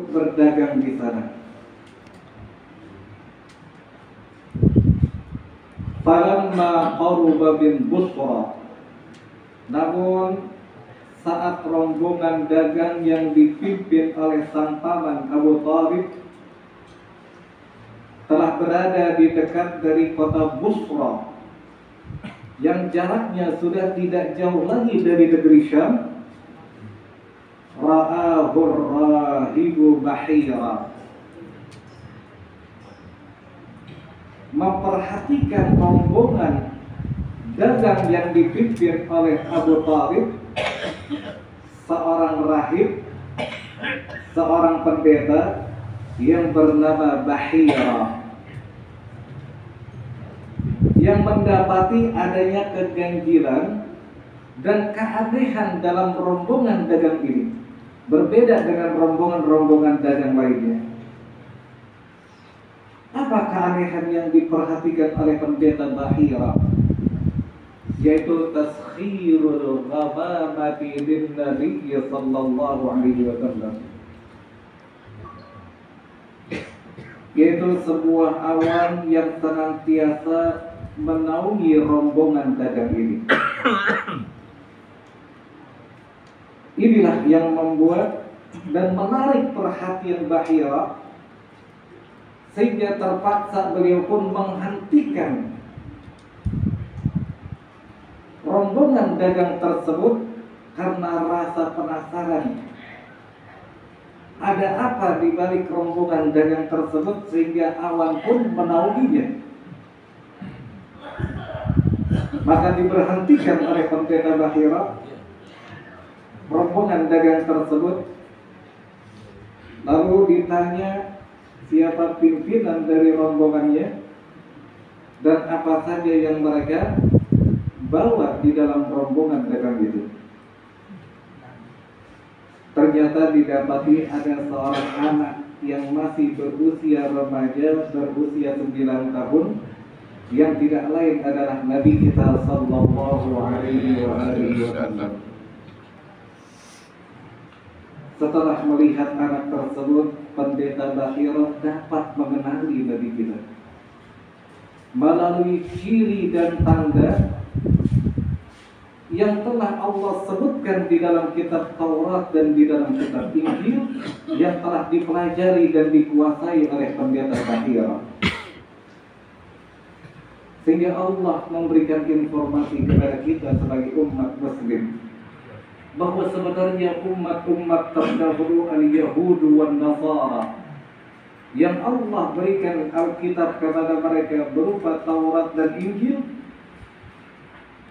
untuk berdagang di sana. Falamma qaruba bin Busra, namun saat rombongan dagang yang dipimpin oleh sang paman Abu Thalib telah berada di dekat dari kota Busra yang jaraknya sudah tidak jauh lagi dari negeri Syam, ra'ahur rahibu bahira, memperhatikan rombongan dagang yang dipimpin oleh Abu Thalib, seorang rahib, seorang pendeta yang bernama Bahira, yang mendapati adanya keganjilan dan keanehan dalam rombongan dagang ini, berbeda dengan rombongan-rombongan dagang lainnya. Apa keanehan yang diperhatikan oleh pendeta Bahira? Yaitu taskhirul ghamamati lin Nabi sallallahu alaihi wasallam, yaitu sebuah awan yang senantiasa menaungi rombongan dagang ini. Inilah yang membuat dan menarik perhatian Bahira, sehingga terpaksa beliau pun menghentikan rombongan dagang tersebut karena rasa penasaran. Ada apa di balik rombongan dagang tersebut sehingga awan pun menaunginya? Maka diberhentikan oleh pendeta Bahira rombongan dagang tersebut, lalu ditanya siapa pimpinan dari rombongannya dan apa saja yang mereka bawa di dalam rombongan dagang itu. Ternyata didapati ada seorang anak yang masih berusia remaja, berusia 9 tahun, yang tidak lain adalah Nabi kita sallallahu alaihi wasallam. Setelah melihat anak tersebut, pendeta Bahira dapat mengenali Nabi kita melalui ciri dan tanda yang telah Allah sebutkan di dalam kitab Taurat dan di dalam kitab Injil, yang telah dipelajari dan dikuasai oleh pendeta Bahira. Sehingga Allah memberikan informasi kepada kita sebagai umat muslim bahwa sebenarnya umat-umat terdahulu al-Yahudu wan Nasara yang Allah berikan Alkitab kepada mereka berupa Taurat dan Injil,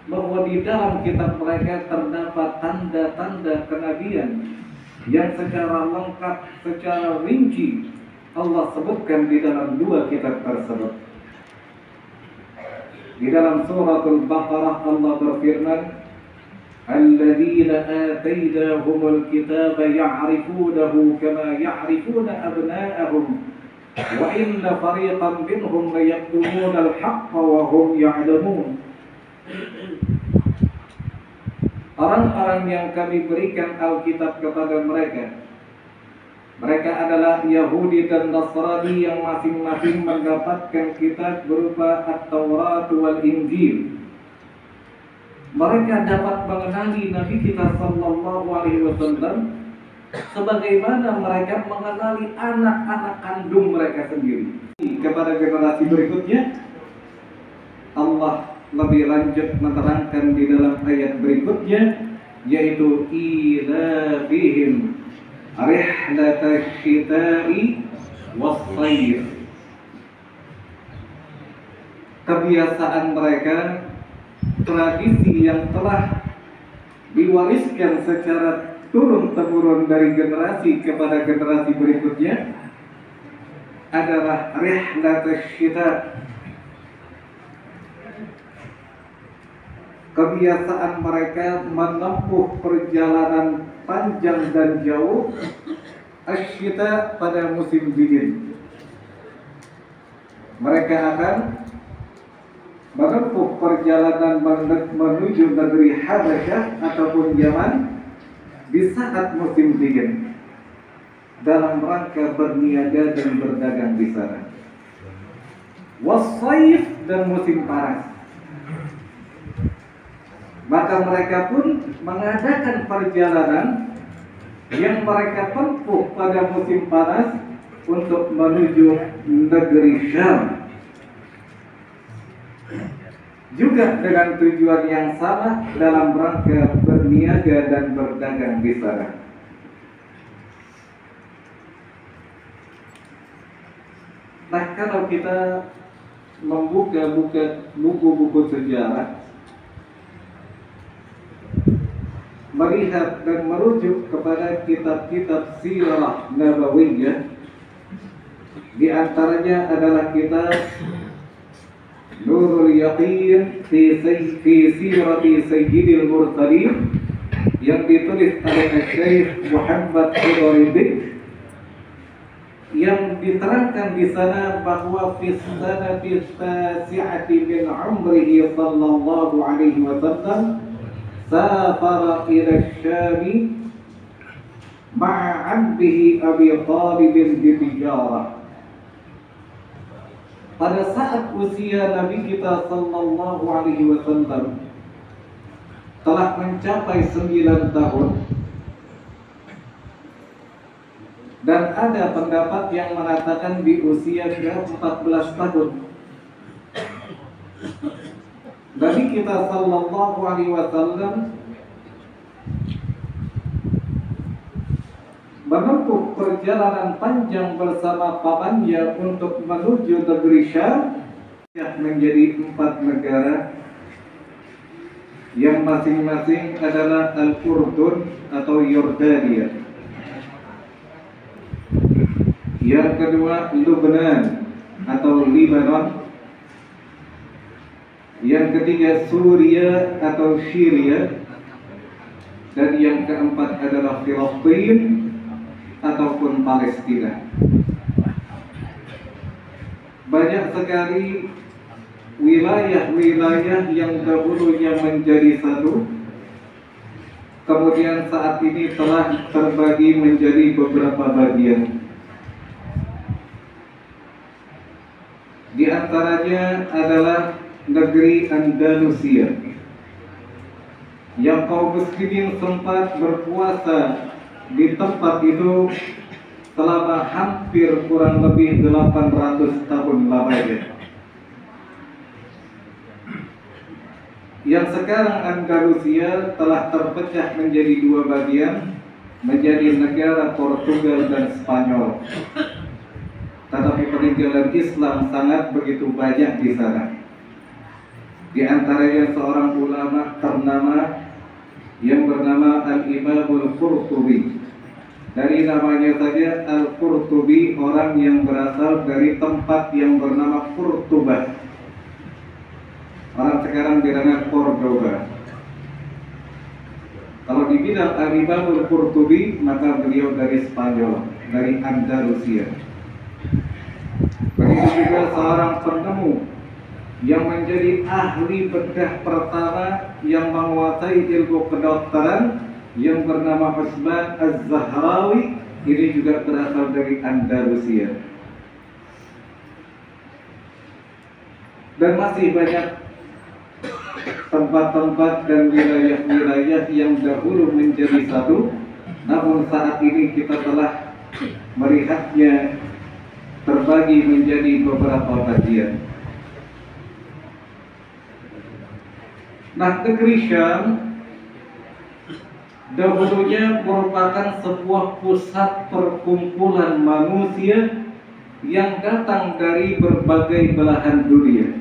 bahwa di dalam kitab mereka terdapat tanda-tanda kenabian yang secara lengkap, secara rinci Allah sebutkan di dalam 2 kitab tersebut. Di dalam suratul Baqarah Allah berfirman, alladzina atainahumul kitaba ya'rifunahu kama ya'rifuna abna'ahum wa inna fariqan minhum la yaktumuna al-haqqa wa hum ya'lamun. Orang-orang yang kami berikan Alkitab kepada mereka, mereka adalah Yahudi dan Nasrani yang masing-masing mendapatkan kitab berupa At-Taurat wal Injil. Mereka dapat mengenali Nabi kita sallallahu alaihi wasallam sebagaimana mereka mengenali anak-anak kandung mereka sendiri. Kepada generasi berikutnya, Allah lebih lanjut menerangkan di dalam ayat berikutnya, yaitu ilafihim rihlatash syita'i was-sayf. Kebiasaan mereka, tradisi yang telah diwariskan secara turun-temurun dari generasi kepada generasi berikutnya adalah rihlatash syita'. Kebiasaan mereka menempuh perjalanan panjang dan jauh asyita pada musim dingin. Mereka akan menempuh perjalanan menuju negeri Habasyah ataupun Yaman di saat musim dingin. dalam rangka berniaga dan berdagang di sana. Wassaif, dan musim panas. Maka mereka pun mengadakan perjalanan yang mereka tempuh pada musim panas untuk menuju negeri Syam, juga dengan tujuan yang sama dalam rangka berniaga dan berdagang di sana. Nah, kalau kita membuka buku-buku sejarah, melihat dan merujuk kepada kitab-kitab sirah nabawiyah, di antaranya adalah kitab Nurul Yaqin fi Sirati Sayyidil Mursalin yang ditulis oleh Syekh Muhammad Qudaribi, yang diterangkan di sana bahwa fi sanati tasi'ati min umrihi sallallahu alaihi wasallam safara ila Syam ma'a 'abdihi Abi Thalib bi tijarah. Pada saat usia Nabi kita sallallahu alaihi wasallam telah mencapai 9 tahun, dan ada pendapat yang mengatakan di usia ke-14 tahun, Nabi kita sallallahu alaihi wasallam menempuh perjalanan panjang bersama pamannya untuk menuju negeri Syam, yang menjadi 4 negara, yang masing-masing adalah Al-Urdun atau Yordania. Yang kedua Lebanon atau Libanon. Yang ketiga Suria atau Syria. Dan yang keempat adalah Filistin ataupun Palestina. Banyak sekali wilayah-wilayah yang dahulunya menjadi satu, kemudian saat ini telah terbagi menjadi beberapa bagian. Di antaranya adalah negeri Andalusia, yang kaum muslimin sempat berpuasa di tempat itu selama hampir kurang lebih 800 tahun lamanya. Yang sekarang Andalusia telah terpecah menjadi 2 bagian, menjadi negara Portugal dan Spanyol. Tetapi peninggalan Islam sangat begitu banyak di sana. Di antaranya seorang ulama ternama yang bernama Al-Imamul Qurtubi. Dari namanya saja Al-Qurtubi, orang yang berasal dari tempat yang bernama Qurtubah. Orang sekarang dinamakan Cordoba. Kalau dibilang Al-Imamul Qurtubi, maka beliau dari Spanyol, dari Andalusia. Begitu juga seorang penemu yang menjadi ahli bedah pertama yang menguasai ilmu kedokteran, yang bernama Utsman Az-Zahrawi. Ini juga berasal dari Andalusia. Dan masih banyak tempat-tempat dan wilayah-wilayah yang dahulu menjadi satu, namun saat ini kita telah melihatnya terbagi menjadi beberapa bagian. Nah, negeri Syam dahulunya merupakan sebuah pusat perkumpulan manusia yang datang dari berbagai belahan dunia.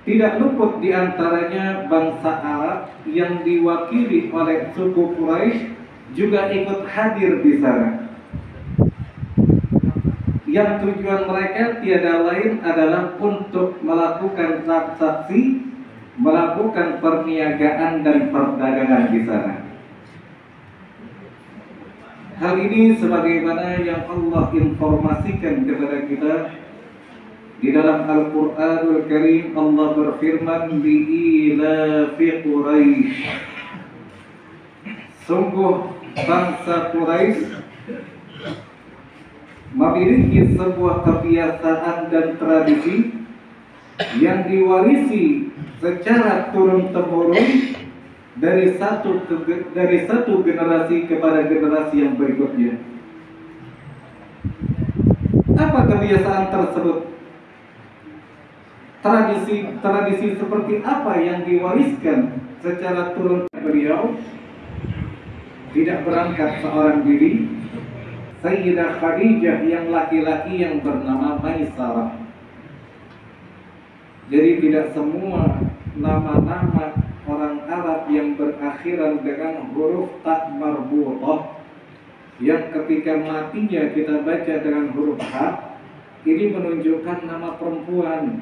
Tidak luput di antaranya bangsa Arab yang diwakili oleh suku Quraisy juga ikut hadir di sana. Yang tujuan mereka tiada lain adalah untuk melakukan transaksi, melakukan perniagaan dan perdagangan di sana. Hal ini sebagaimana yang Allah informasikan kepada kita di dalam Al-Qur'anul Karim. Allah berfirman, "Li'ilafi Quraisy Sungguh bangsa Quraisy memiliki sebuah kebiasaan dan tradisi yang diwarisi secara turun-temurun dari satu generasi kepada generasi yang berikutnya. Apa kebiasaan tersebut? Tradisi seperti apa yang diwariskan secara turun? Beliau tidak berangkat seorang diri. Sayyidah Khadijah yang laki-laki yang bernama Maisarah. Jadi tidak semua nama-nama orang Arab yang berakhiran dengan huruf ta marbutah yang ketika matinya kita baca dengan huruf ha, ini menunjukkan nama perempuan.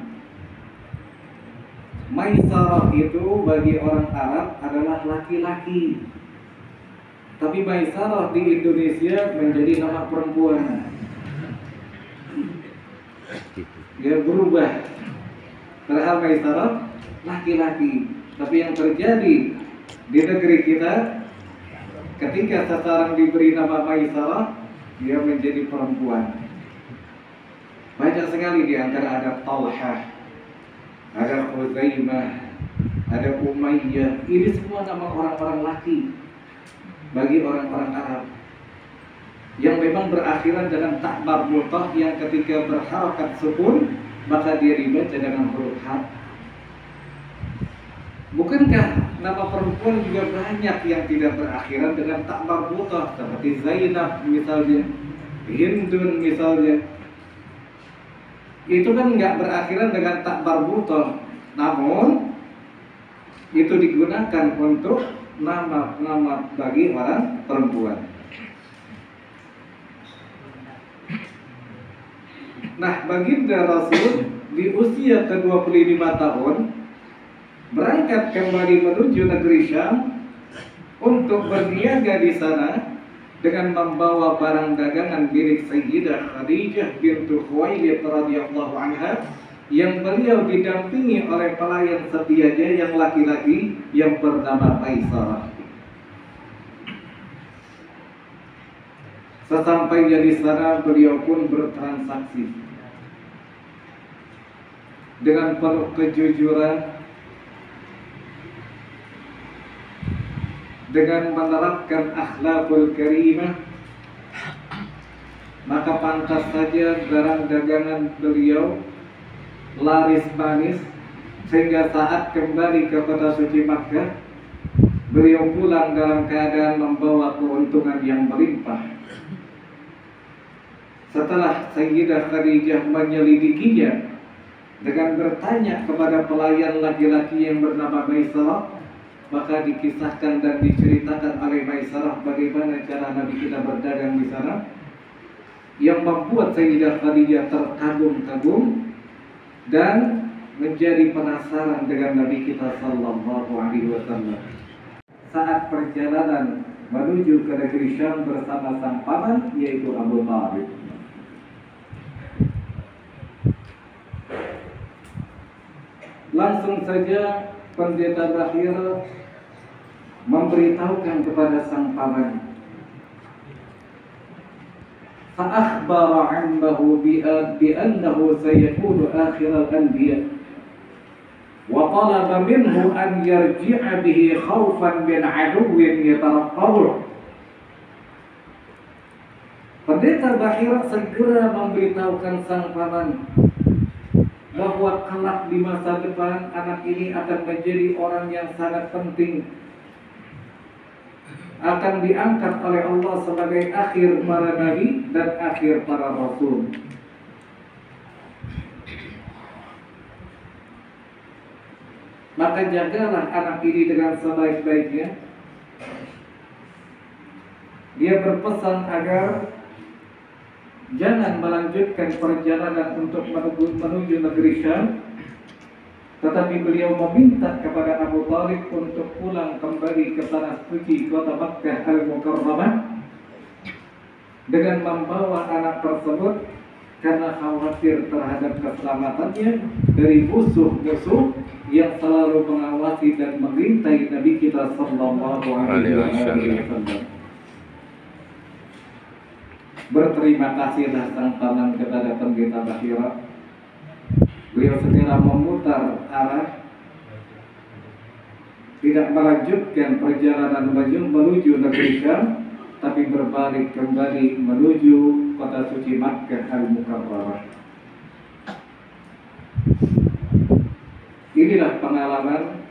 Maisarah itu bagi orang Arab adalah laki-laki. Tapi Maisarah di Indonesia menjadi nama perempuan. Dia berubah. Padahal Maisarah laki-laki. Tapi yang terjadi di negeri kita, ketika seseorang diberi nama Maisarah, dia menjadi perempuan. Banyak sekali di antara ada Talha, ada Khuzaimah, ada Umayyah. Ini semua nama orang-orang laki bagi orang-orang Arab yang memang berakhiran dengan ta marbutah yang ketika berharakat sukun maka dia dibaca dengan huruf ha. Bukankah nama perempuan juga banyak yang tidak berakhiran dengan ta marbutah seperti Zainab misalnya, Hindun misalnya. Itu kan nggak berakhiran dengan ta marbutah, namun itu digunakan untuk nama-nama bagi orang perempuan. Nah, baginda Rasul di usia ke-25 tahun berangkat kembali menuju negeri Syam untuk berniaga di sana dengan membawa barang dagangan milik Sayyidah Khadijah bintu Khuwailid radhiyallahu anha yang beliau didampingi oleh pelayan setianya yang laki-laki yang bernama Maisarah. Sesampainya di sana beliau pun bertransaksi dengan penuh kejujuran, dengan menerapkan akhlakul karimah, maka pantas saja barang dagangan beliau laris manis sehingga saat kembali ke kota suci Makkah beliau pulang dalam keadaan membawa keuntungan yang melimpah. Setelah Sayyidah Khadijah menyelidikinya dengan bertanya kepada pelayan laki-laki yang bernama Maisarah, maka dikisahkan dan diceritakan oleh Maisarah bagaimana cara Nabi kita berdagang di sana, yang membuat Sayyidah Khadijah terkagum-kagum dan menjadi penasaran dengan Nabi kita sallallahu alaihi wasallam. Saat perjalanan menuju ke negeri Syam bersama sang paman yaitu Abu Thalib. Langsung saja pendeta Bahira memberitahukan kepada sang paman, فأخبر عمه بأنه سيكون آخر الأنبياء وطلب منه أن يرجع به خوفا من عدو يترقبه. Pendeta Bahira segera memberitahukan sang paman bahwa kelak di masa depan anak ini akan menjadi orang yang sangat penting, akan diangkat oleh Allah sebagai akhir para nabi dan akhir para rasul. Maka jagalah anak ini dengan sebaik-baiknya. Dia berpesan agar jangan melanjutkan perjalanan untuk menuju negeri Syam, tetapi beliau meminta kepada Abu Thalib untuk pulang kembali ke tanah suci kota Makkah Al-Mukarramah dengan membawa anak tersebut karena khawatir terhadap keselamatannya dari musuh-musuh yang selalu mengawasi dan mengintai Nabi kita sallallahu alaihi wasallam. Berterima kasihlah sang paman kepada pendeta Bahira. Beliau segera memutar arah, tidak melanjutkan perjalanan menuju negeri Syam, tapi berbalik kembali menuju kota suci Makkah Al-Mukarramah. Inilah pengalaman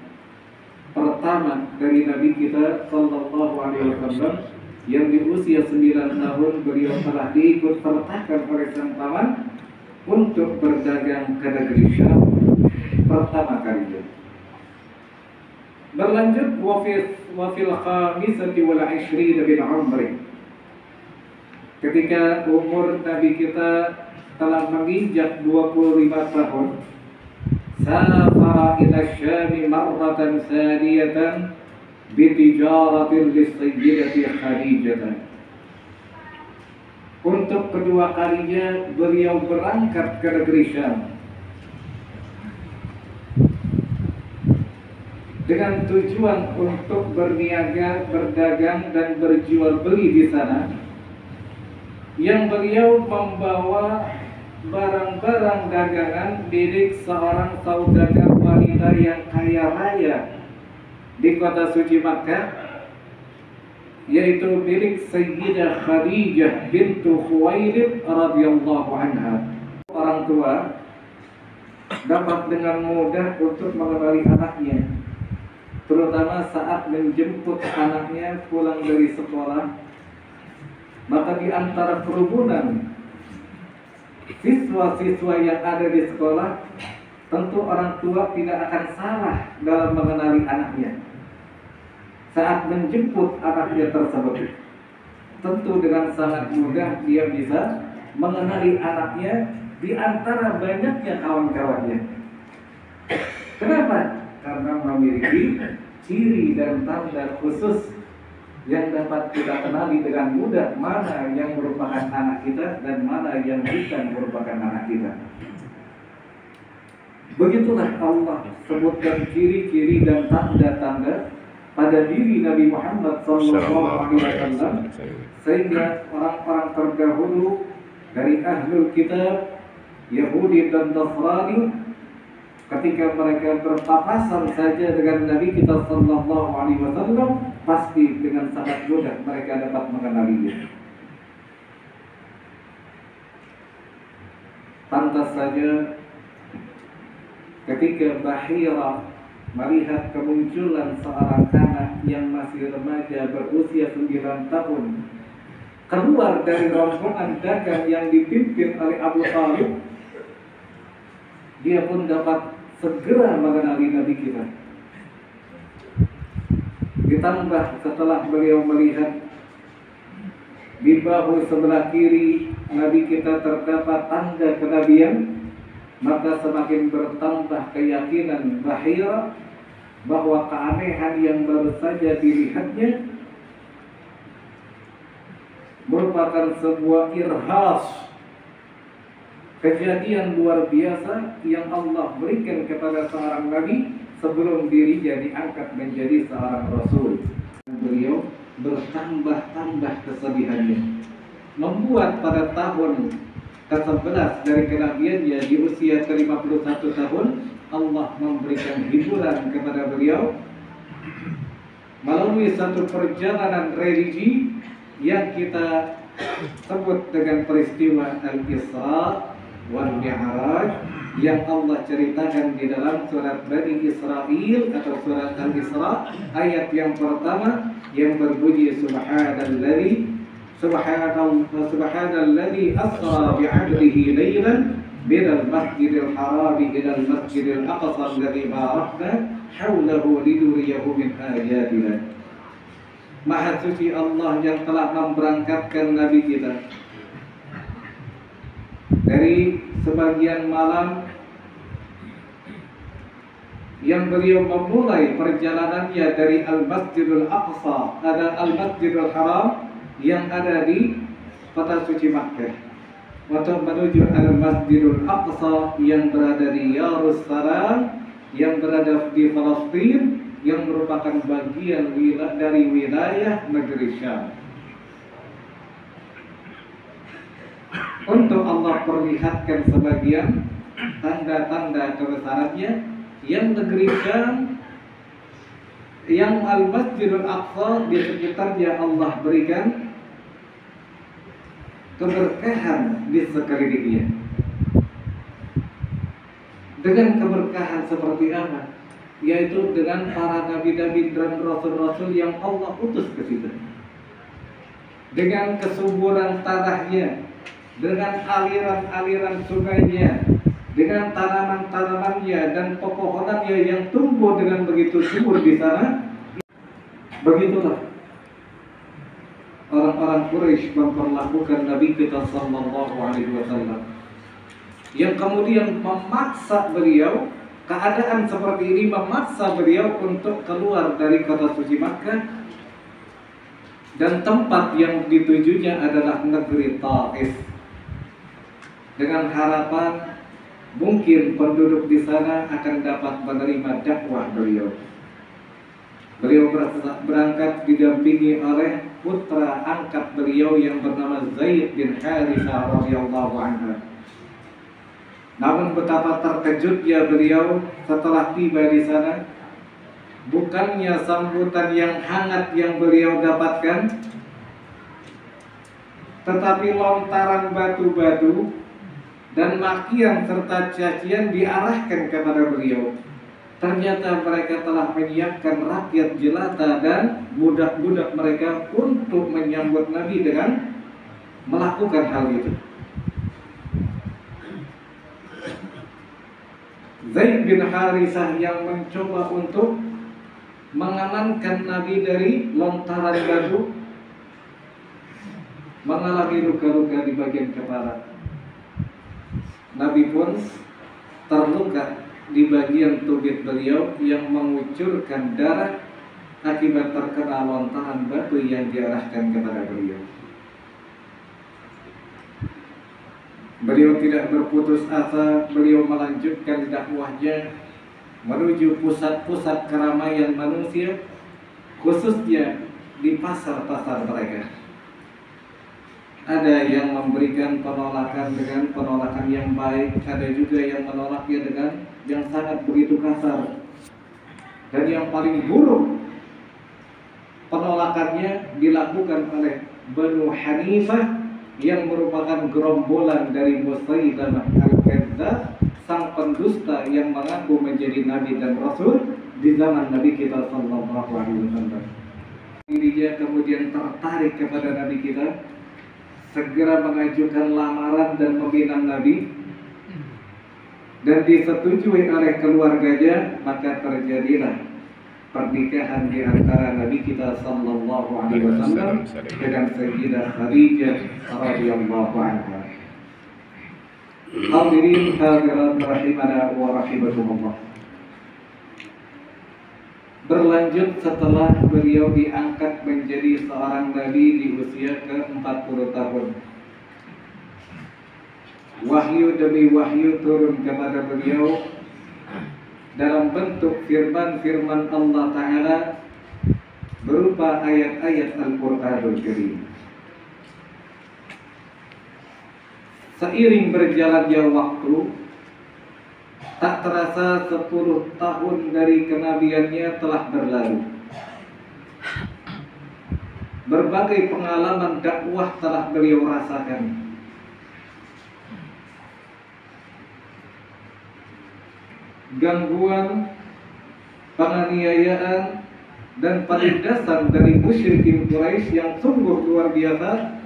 pertama dari Nabi kita sallallahu alaihi wasallam yang di usia 9 tahun beliau telah diikut sertakan oleh sang paman untuk berdagang ke negeri Syam pertama kalinya. Berlanjut wafil khamisati wal 20 bin umri. Ketika umur Nabi kita telah menginjak 25 tahun, safara ila Syam marratan thaniyatan bitijaratin lisayyidati Khadijah. Untuk kedua kalinya beliau berangkat ke negeri Syam dengan tujuan untuk berniaga, berdagang dan berjual beli di sana. Yang beliau membawa barang-barang dagangan milik seorang saudagar wanita yang kaya raya di kota suci Makkah, yaitu milik Sayyidah Khadijah bintu Khuwailid radhiyallahu anha. Orang tua dapat dengan mudah untuk mengenali anaknya, terutama saat menjemput anaknya pulang dari sekolah. Maka di antara kerumunan siswa-siswa yang ada di sekolah, tentu orang tua tidak akan salah dalam mengenali anaknya. Saat menjemput anaknya tersebut, tentu dengan sangat mudah dia bisa mengenali anaknya di antara banyaknya kawan-kawannya. Kenapa? Karena memiliki ciri dan tanda khusus yang dapat kita kenali dengan mudah mana yang merupakan anak kita dan mana yang bukan merupakan anak kita. Begitulah Allah sebutkan ciri-ciri dan tanda-tanda pada diri Nabi Muhammad SAW, sehingga orang-orang terdahulu dari ahlul kitab Yahudi dan Nasrani, ketika mereka berpapasan saja dengan Nabi kita sallallahu alaihi wasallam, pasti dengan sangat mudah mereka dapat mengenalinya. Pantas saja ketika Bahira melihat kemunculan seorang anak yang masih remaja berusia 9 tahun keluar dari rombongan dagang yang dipimpin oleh Abu Thalib, dia pun dapat segera mengenali Nabi kita. Ditambah setelah beliau melihat di bahu sebelah kiri Nabi kita terdapat tanda kenabian, maka semakin bertambah keyakinan Bahira bahwa keanehan yang baru saja dilihatnya merupakan sebuah irhas, kejadian luar biasa yang Allah berikan kepada seorang Nabi sebelum dirinya diangkat menjadi seorang Rasul. Beliau bertambah-tambah kesedihannya, membuat pada tahun ke-11 dari kenabiannya di usia ke-51 tahun, Allah memberikan hiburan kepada beliau melalui satu perjalanan religi yang kita sebut dengan peristiwa Al-Isra wal Mi'raj, yang Allah ceritakan di dalam surat Bani Israil atau surat Al-Isra ayat yang pertama yang berbunyi Subhanalladzi asra bi'abdihi laylan minal masjidil harami ilal masjidil aqsa alladzi barakna hawlahu linuriyahu min ayatina. Maha suci Allah yang telah memberangkatkan Nabi kita dari sebagian malam yang beliau memulai perjalanannya dari Al-Masjidul Aqsa, ada Al-Masjidul Haram yang ada di kota suci Makkah. untuk menuju Al-Masjidul Aqsa yang berada di Yerusalem, yang berada di Palestina, yang merupakan bagian dari wilayah negeri Syam. Untuk Allah perlihatkan sebagian tanda-tanda kebesarannya, yang negeri Syam, yang Al-Masjidul Aqsa di sekitarnya Allah berikan keberkahan di sekelilingnya. Dengan keberkahan seperti apa? Yaitu dengan para nabi-nabi dan rasul-rasul yang Allah utus ke situ. Dengan kesuburan tanahnya, dengan aliran-aliran sungainya, dengan tanaman-tanamannya dan pepohonannya yang tumbuh dengan begitu subur di sana. Begitulah orang-orang Quraisy memperlakukan Nabi kita sallallahu alaihi wasallam, yang kemudian memaksa beliau, keadaan seperti ini memaksa beliau untuk keluar dari kota suci Makkah, dan tempat yang ditujunya adalah negeri Taif, dengan harapan mungkin penduduk di sana akan dapat menerima dakwah beliau. Beliau berangkat didampingi oleh putra angkat beliau yang bernama Zaid bin Harithah radhiyallahu anhu. Namun betapa terkejutnya beliau setelah tiba di sana. Bukannya sambutan yang hangat yang beliau dapatkan, tetapi lontaran batu-batu dan makian serta cacian diarahkan kepada beliau. Ternyata mereka telah menyiapkan rakyat jelata dan budak-budak mereka untuk menyambut Nabi dengan melakukan hal itu. Zaid bin Harithah yang mencoba untuk mengamankan Nabi dari lontaran batu mengalami luka-luka di bagian kepala. Nabi pun terluka di bagian tumit beliau yang mengucurkan darah akibat terkena lontaran batu yang diarahkan kepada beliau. Beliau tidak berputus asa, beliau melanjutkan dakwahnya menuju pusat-pusat keramaian manusia, khususnya di pasar-pasar mereka. Ada yang memberikan penolakan dengan penolakan yang baik, ada juga yang menolaknya dengan yang sangat begitu kasar. Dan yang paling buruk penolakannya dilakukan oleh Banu Hanifah yang merupakan gerombolan dari Musailamah al-Kadzdzab, sang pendusta yang mengaku menjadi nabi dan rasul di zaman Nabi kita sallallahu alaihi wasallam. Dia kemudian tertarik kepada Nabi kita, segera mengajukan lamaran dan meminang Nabi, dan disetujui oleh keluarganya. Maka terjadilah pernikahan di antara Nabi kita sallallahu alaihi wasallam dengan Sayyidah Khadijah radhiyallahu anha. Hadirin hadirat rahimana wa rahimakumullah. Berlanjut setelah beliau diangkat menjadi seorang nabi di usia ke-40 tahun. Wahyu demi wahyu turun kepada beliau dalam bentuk firman-firman Allah Ta'ala berupa ayat-ayat Al-Quranul Karim. Seiring berjalannya waktu, tak terasa 10 tahun dari kenabiannya telah berlalu. Berbagai pengalaman dakwah telah beliau rasakan. Gangguan, penganiayaan, dan penindasan dari musyrikin Quraisy yang sungguh luar biasa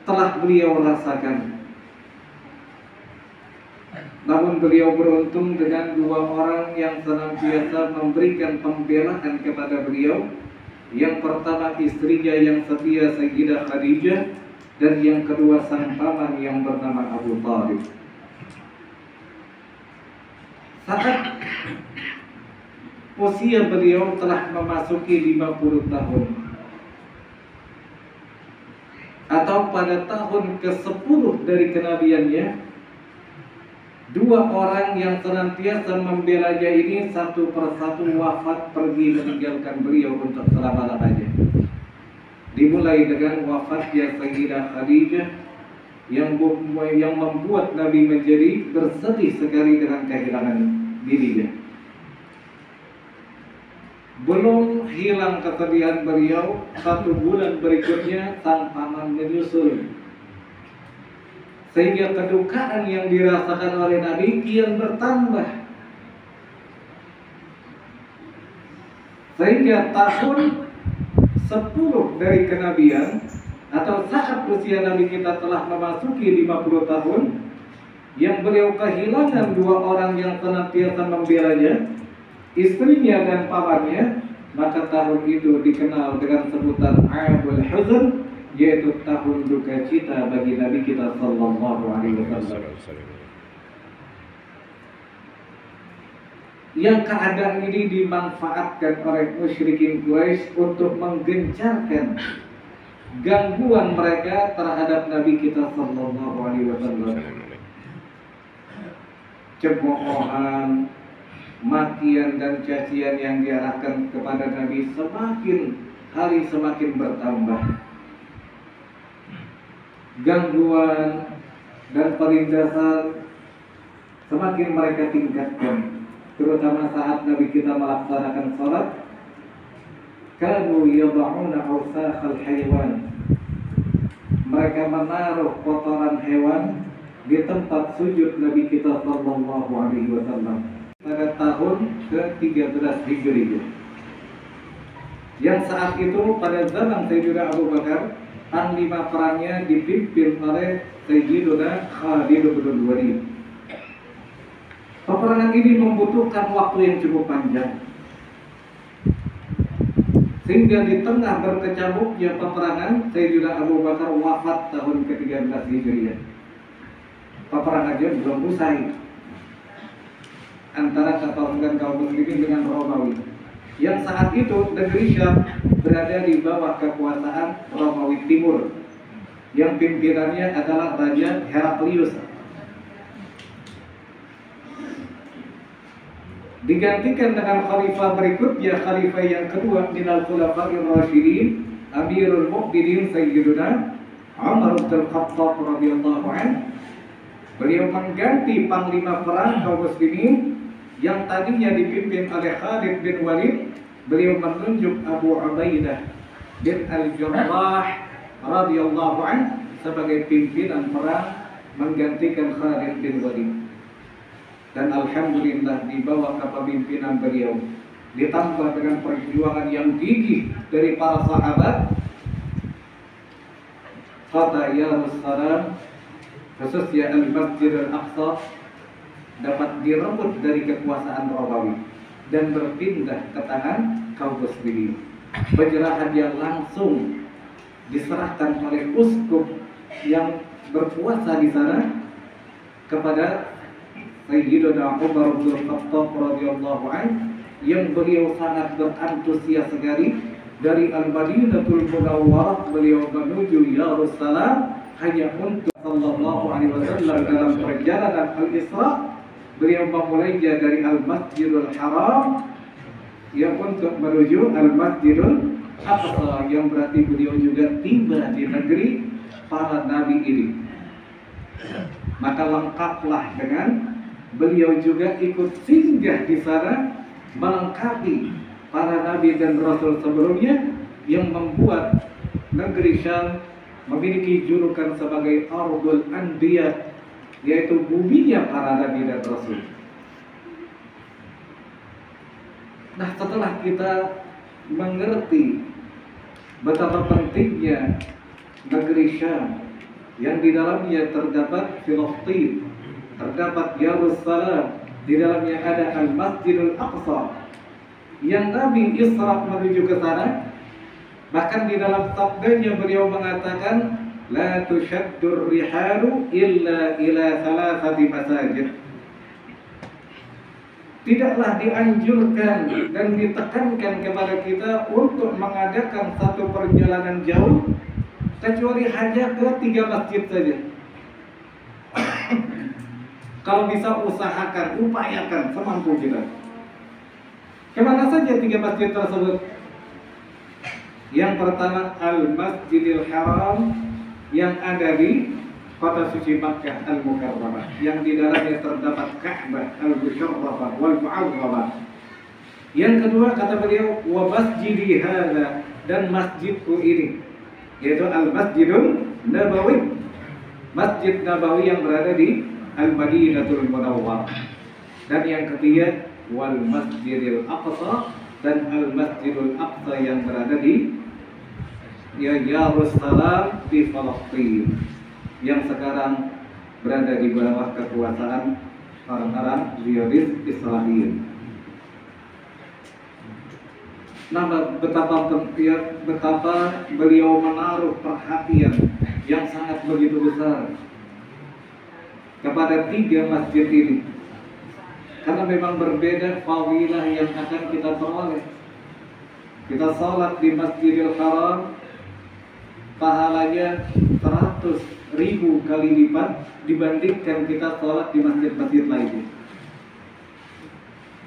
telah beliau rasakan. Namun beliau beruntung dengan 2 orang yang senantiasa memberikan pembelaan kepada beliau. Yang pertama istrinya yang setia Sayyidah Khadijah, dan yang kedua sang paman yang bernama Abu Thalib. Saat usia beliau telah memasuki 50 tahun, atau pada tahun ke-10 dari kenabiannya, dua orang yang senantiasa membelanya ini satu persatu wafat, pergi meninggalkan beliau untuk selama-lamanya. Dimulai dengan wafatnya Sayyidah Khadijah yang membuat Nabi menjadi bersedih sekali dengan kehilangan dirinya. Belum hilang kesedihan beliau, 1 bulan berikutnya sang paman menyusul, sehingga kedukaan yang dirasakan oleh Nabi kian bertambah. Sehingga tahun 10 dari kenabian atau saat usia Nabi kita telah memasuki 50 tahun, yang beliau kehilangan 2 orang yang senantiasa membelanya, istrinya dan pamannya, maka tahun itu dikenal dengan sebutan Aamul Huzn, yaitu tahun duka cita bagi Nabi kita sallallahu alaihi wasallam. Yang keadaan ini dimanfaatkan oleh musyrikin Quraisy untuk menggencarkan gangguan mereka terhadap Nabi kita sallallahu alaihi wasallam. Cemoohan, makian dan cacian yang diarahkan kepada Nabi semakin hari semakin bertambah. Gangguan dan penindasan semakin mereka tingkatkan, terutama saat Nabi kita melaksanakan salat. Kanu yad'una awsakhal haywan, mereka menaruh kotoran hewan di tempat sujud Nabi kita sallallahu alaihi wasallam pada tahun ke-13 Hijriah. Yang saat itu pada zaman Sayyidina Abu Bakar, panglima perangnya dipimpin oleh Sayyidina Khalid bin Walid. Peperangan ini membutuhkan waktu yang cukup panjang, sehingga di tengah berkecamuknya peperangan, Sayyidina Abu Bakar wafat tahun ke-13 Hijriah. Peperangannya belum usai antara pasukan kaum muslimin dengan Romawi, yang saat itu negeri Syam berada di bawah kekuasaan Romawi Timur, yang pimpinannya adalah Raja Heraklius. Digantikan dengan khalifah berikutnya, khalifah yang kedua minal khulafa'ir rasyidin, Amirul Mukminin Sayyiduna Umar bin Khattab radhiyallahu anhu. Beliau mengganti panglima perang kaum muslimin yang tadinya dipimpin oleh Khalid bin Walid. Beliau menunjuk Abu Ubaidah bin Al-Jarrah radhiyallahu anhu sebagai pimpinan perang menggantikan Khalid bin Walid. Dan alhamdulillah di bawah kepemimpinan beliau, ditambah dengan perjuangan yang gigih dari para sahabat, kota Yerusalem, khususnya Al-Masjid Al-Aqsa, dapat direbut dari kekuasaan Romawi dan berpindah ke tangan kaum muslimin. Penjarahan yang langsung diserahkan oleh uskup yang berpuasa di sana kepada Sayyidina Umar bin Khattab radhiyallahu anhu, yang beliau sangat berantusias sekali. Dari Al-Madinatul Munawwarah beliau menuju Yerusalem hanya untuk sallallahu alaihi wasallam. Dalam perjalanan Al-Isra, beliau memulainya dari Al-Masjidul Haram yang untuk menuju Al-Masjidul Aqsa, yang berarti beliau juga tiba di negeri para nabi ini. Maka lengkaplah dengan beliau juga ikut singgah di sana melengkapi para nabi dan rasul sebelumnya, yang membuat negeri Syam memiliki julukan sebagai Ardul Anbiya, yaitu buminya para nabi dan rasul. Nah, setelah kita mengerti betapa pentingnya negeri Syam yang di dalamnya terdapat Filistin, terdapat Yerusalem, di dalamnya ada Al-Masjidul Aqsa, yang Nabi Isra menuju ke sana. Bahkan di dalam sabdanya beliau mengatakan, la tushaddur rihalu illa ila thalathati masajid. Tidaklah dianjurkan dan ditekankan kepada kita untuk mengadakan satu perjalanan jauh kecuali hanya ke 3 masjid saja. Kalau bisa usahakan, upayakan semampu kita. Kemana saja 3 masjid tersebut? Yang pertama Al-Masjidil Haram yang ada di kota suci Makkah Al-Mukarramah, yang di dalamnya terdapat Ka'bah Al-Musharrafah wal Mu'azzamah. Yang kedua kata beliau wa masjidi hadza, dan masjidku ini, yaitu Al-Masjidul Nabawi, Masjid Nabawi yang berada di Al-Madinatul Munawwarah. Dan yang ketiga wal Masjidil Aqsa, dan Al-Masjidul Aqsa yang berada di Yerusalem di Palestina, yang sekarang berada di bawah kekuasaan orang-orang Zionis Israel. Nah, betapa beliau menaruh perhatian yang sangat begitu besar kepada 3 masjid ini, karena memang berbeda fadilah yang akan kita peroleh. Kita sholat di Masjidil Haram, pahalanya 100.000 kali lipat dibandingkan kita sholat di masjid-masjid lainnya.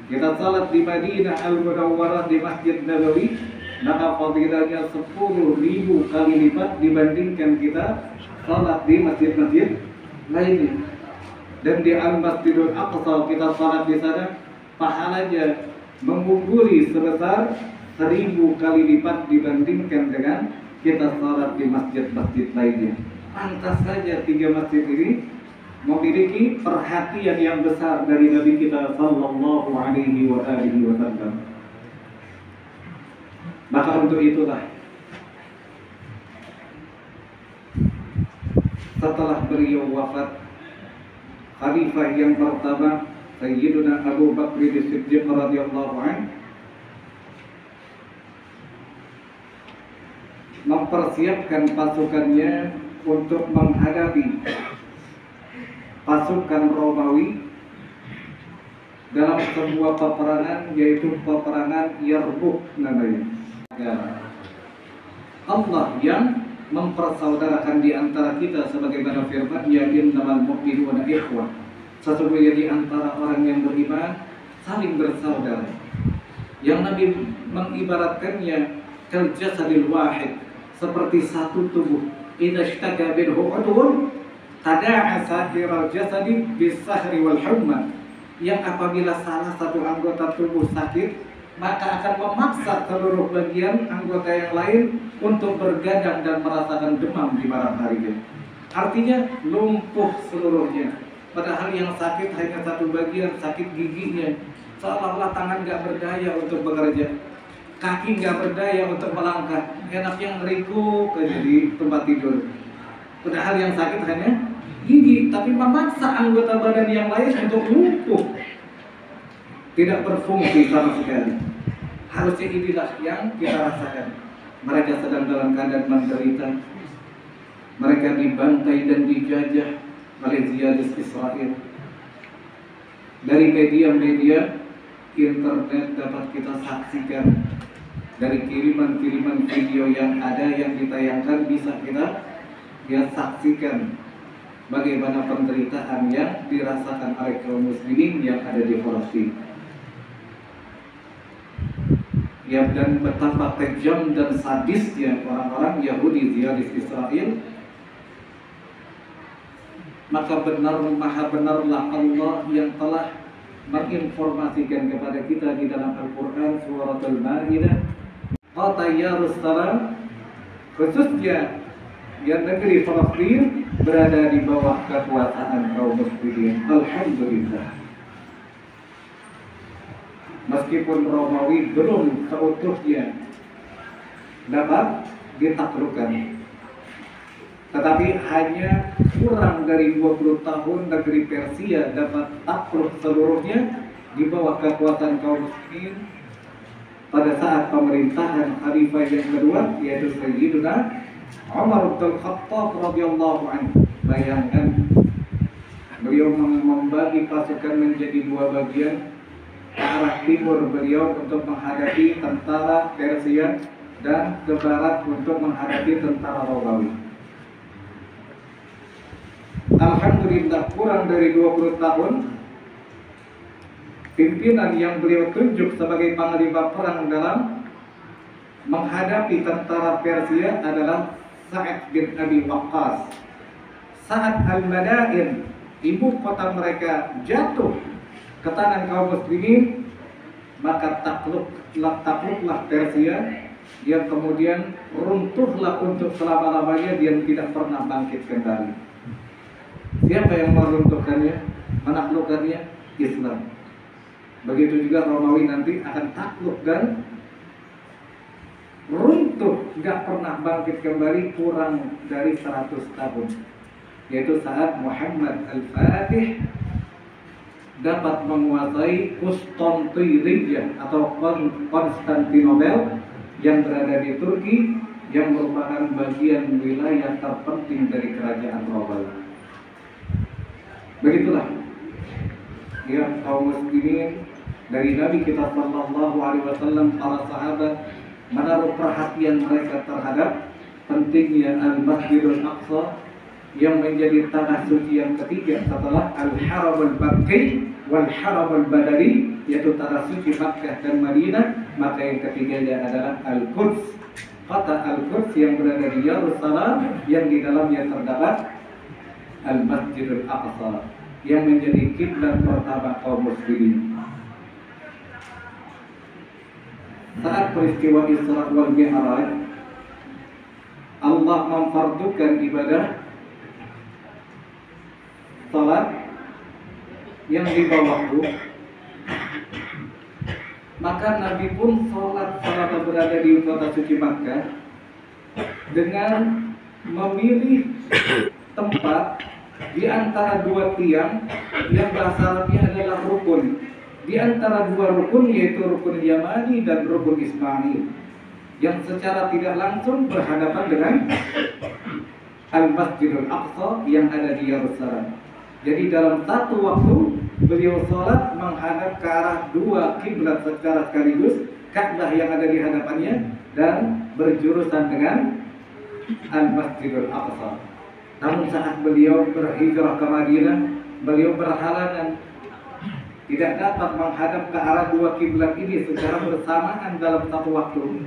Kita salat di Madinah Al-Munawwarah di Masjid Nabawi, maka fadilahnya 10.000 kali lipat dibandingkan kita salat di masjid-masjid lainnya. Dan di Al-Masjidul Aqsa kita salat di sana, pahalanya mengungguli sebesar 1.000 kali lipat dibandingkan dengan kita salat di masjid-masjid lainnya. Pantas saja 3 masjid ini memiliki perhatian yang besar dari Nabi kita sallallahu alaihi wasallam. Maka untuk itulah setelah beliau wafat, khalifah yang pertama Sayyiduna Abu Bakr As-Siddiq radhiyallahu anhu mempersiapkan pasukannya untuk menghadapi pasukan Romawi dalam sebuah peperangan, yaitu peperangan Yarmuk namanya. Allah yang mempersaudarakan di antara kita sebagaimana firman, ya innamal mu'minuna ikhwah, sesungguhnya di antara orang yang beriman saling bersaudara. Yang Nabi mengibaratkannya kal jasadil wahid, seperti satu tubuh. Idza ishtaka minhu 'udwun tada'a sa'iral jasadi bis-sahri wal humma, yang apabila salah satu anggota tubuh sakit, maka akan memaksa seluruh bagian anggota yang lain untuk bergadang dan merasakan demam di malam harinya. Artinya lumpuh seluruhnya. Padahal yang sakit hanya satu bagian, sakit giginya. Seolah-olah tangan gak berdaya untuk bekerja, kaki gak berdaya untuk melangkah, enaknya ngerikuk aja di tempat tidur. Padahal yang sakit hanya gigi, tapi memaksa anggota badan yang lain untuk lumpuh, tidak berfungsi sama sekali. Harusnya inilah yang kita rasakan. Mereka sedang dalam keadaan menderita. Mereka dibantai dan dijajah oleh Zionis Israel. Dari media-media internet dapat kita saksikan, dari kiriman-kiriman video yang ada yang ditayangkan, bisa kita saksikan bagaimana penderitaan yang dirasakan oleh kaum muslimin yang ada di Palestina. Ya, dan betapa kejam dan sadisnya orang-orang Yahudi Zionis Israel. Maka maha benarlah Allah yang telah menginformasikan kepada kita di dalam Al-Quran surat Al-Ma'idah, kata Yerusalem, khususnya yang negeri Palestina, berada di bawah kekuasaan kaum muslimin. Alhamdulillah. Meskipun Romawi belum seutuhnya dapat ditaklukkan, tetapi hanya kurang dari 20 tahun negeri Persia dapat takluk seluruhnya di bawah kekuasaan kaum muslimin pada saat pemerintahan khalifah yang kedua, yaitu Sayyiduna Umar bin Khattab radhiyallahu anhu. Bayangkan, beliau membagi pasukan menjadi 2 bagian. Ke arah timur beliau untuk menghadapi tentara Persia, dan ke barat untuk menghadapi tentara Romawi. Alhamdulillah, kurang dari 20 tahun pimpinan yang beliau tunjuk sebagai panglima perang dalam menghadapi tentara Persia adalah Sa'ad bin Abi Waqqas. Saat Al-Madain, ibu kota mereka, jatuh ke tangan kaum muslimin, maka takluklah Persia, yang kemudian runtuhlah untuk selama-lamanya, dia tidak pernah bangkit kembali. Siapa yang meruntuhkannya, menaklukkannya? Islam. Begitu juga Romawi nanti akan takluk dan runtuh, gak pernah bangkit kembali kurang dari 100 tahun. Yaitu saat Muhammad Al-Fatih dapat menguasai Konstantiniyah atau Konstantinopel yang berada di Turki, yang merupakan bagian wilayah terpenting dari kerajaan Romawi. Begitulah ya kaum muslimin, dari Nabi kita sallallahu alaihi wasallam, para sahabat menaruh perhatian mereka terhadap pentingnya Al-Masjidil Aqsa yang menjadi tanah suci yang ketiga setelah Al-Haram Al-Makki wal Haram Al-Badari, yaitu tanah suci Makkah dan Madinah. Maka yang ketiganya adalah Al-Quds, kota Al-Quds yang berada di Yerusalem, yang di dalamnya terdapat Al-Masjidil Aqsa yang menjadi kiblat pertama kaum muslimin. Saat peristiwa Isra wal Mi'raj, Allah memfardukan ibadah salat yang di bawahku, maka Nabi pun salat selama berada di kota suci Makkah dengan memilih tempat di antara dua tiang yang bahasa Arabnya adalah rukun. Di antara dua rukun, yaitu rukun Yamani dan rukun Ismail, yang secara tidak langsung berhadapan dengan Al-Masjidil Aqsa yang ada di Yerusalem. Jadi dalam satu waktu beliau sholat menghadap ke arah dua kiblat secara sekaligus, Ka'bah yang ada di hadapannya dan berjurusan dengan Al-Masjidil Aqsa. Namun saat beliau berhijrah ke Madinah, beliau berhalangan, tidak dapat menghadap ke arah dua kiblat ini secara bersamaan dalam satu waktu.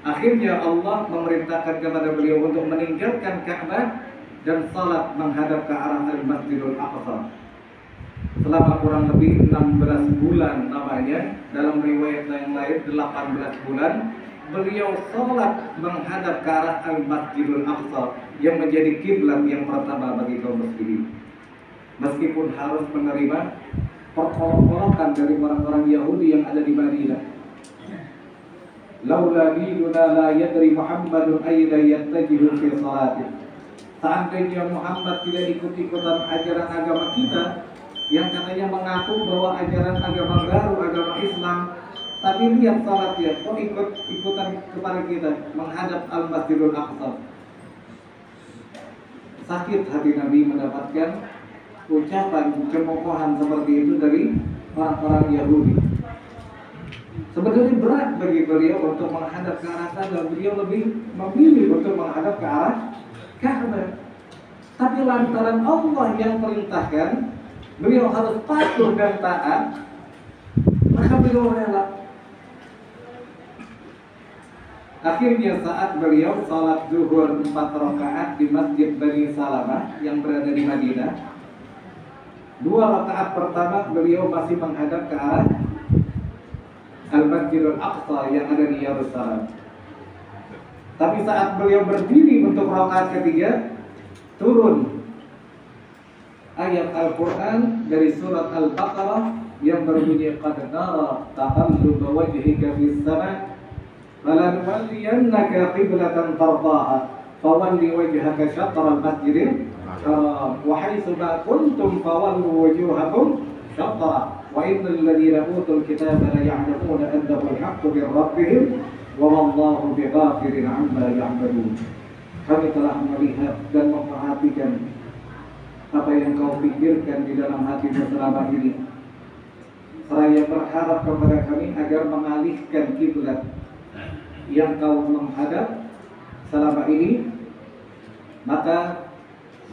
Akhirnya Allah memerintahkan kepada beliau untuk meninggalkan Ka'bah dan salat menghadap ke arah Al-Masjidil Aqsa. Selama kurang lebih 16 bulan namanya, dalam riwayat yang lain 18 bulan, beliau salat menghadap ke arah Al-Masjidil Aqsa yang menjadi kiblat yang pertama bagi kaum muslimin. Meskipun harus menerima pertolongan dari orang-orang Yahudi yang ada di Madinah. Laula dinuna la yadri Muhammadun aina yattajihu fi salatih. Seandainya Muhammad tidak ikut-ikutan ajaran agama kita yang katanya mengaku bahwa ajaran agama baru, agama Islam, tapi lihat salatnya, kok ikut-ikutan kepada kita menghadap Al-Masjidil Aqsa. Sakit hati Nabi mendapatkan ucapan cemokohan seperti itu dari orang-orang Yahudi. Sebenarnya berat bagi beliau untuk menghadap ke arah sana. Beliau lebih memilih untuk menghadap ke arah Ka'bah. Tapi lantaran Allah yang perintahkan, beliau harus patuh dan taat, maka beliau rela. Akhirnya saat beliau salat zuhur 4 rakaat di Masjid Bani Salamah yang berada di Madinah, 2 rakaat pertama beliau masih menghadap ke arah Al-Masjidil Aqsa yang ada di Yerusalem. Tapi saat beliau berdiri untuk rakaat ketiga, turun ayat Al-Quran dari surat Al-Baqarah yang berbunyi, qad nara taqalluba wajhika fis sama' falanuwalliyannaka qiblatan tardaha fawalli wajhaka syatral masjidil haram wa haitsu ma kuntum fawallu wujuhakum syatra wa innal ladzina utul kitaba la ya'lamuna annahu al-haqqu min rabbihim wa wallahu bighafilin 'amma ya'malun. Kami telah melihat dan memperhatikan apa yang kau pikirkan di dalam hatimu selama ini, seraya berharap kepada kami agar mengalihkan kiblat yang kau menghadap selama ini, maka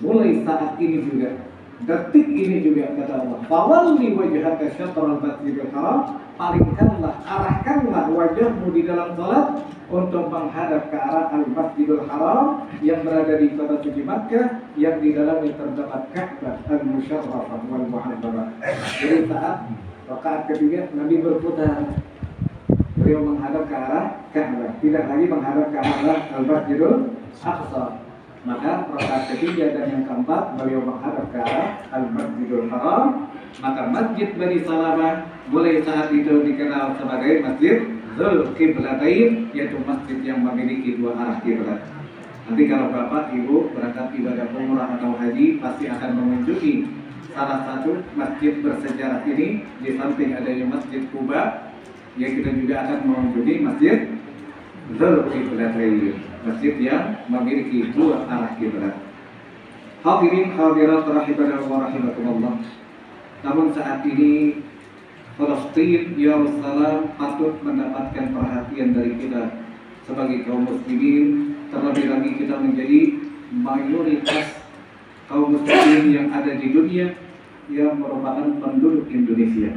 mulai saat ini juga, detik ini juga, kata Allah, fawalli wajhaka syatral masjidil haram, palingkanlah, arahkanlah wajahmu di dalam salat untuk menghadap ke arah al-Masjidil Haram yang berada di kota suci Makkah, yang di dalamnya terdapat Ka'bah al-Musyarrafah wal Mu'azzamah. Jadi saat rakaat ketiga Nabi berputar, beliau menghadap ke arah Ka'bah, tidak lagi menghadap ke arah al-Masjidil Aqsa. Maka rakaat ketiga dan yang keempat beliau menghadap ke arah al-Masjidil Haram. Maka Masjid Bani Salamah mulai saat itu dikenal sebagai Masjid Dzulqiblatain, yaitu masjid yang memiliki dua arah kiblat. Nanti kalau Bapak Ibu berangkat ibadah umrah atau haji, pasti akan mengunjungi salah satu masjid bersejarah ini. Di samping adanya Masjid Kuba, ya kita juga akan mengunjungi Masjid Dzulqiblatain, masjid yang memiliki dua arah kiblat. Hadirin hadirat rahimanallah wa rahimakumullah. Namun saat ini Palestina, Yerusalem patut mendapatkan perhatian dari kita sebagai kaum muslimin. Terlebih lagi kita menjadi mayoritas kaum muslimin yang ada di dunia yang merupakan penduduk Indonesia.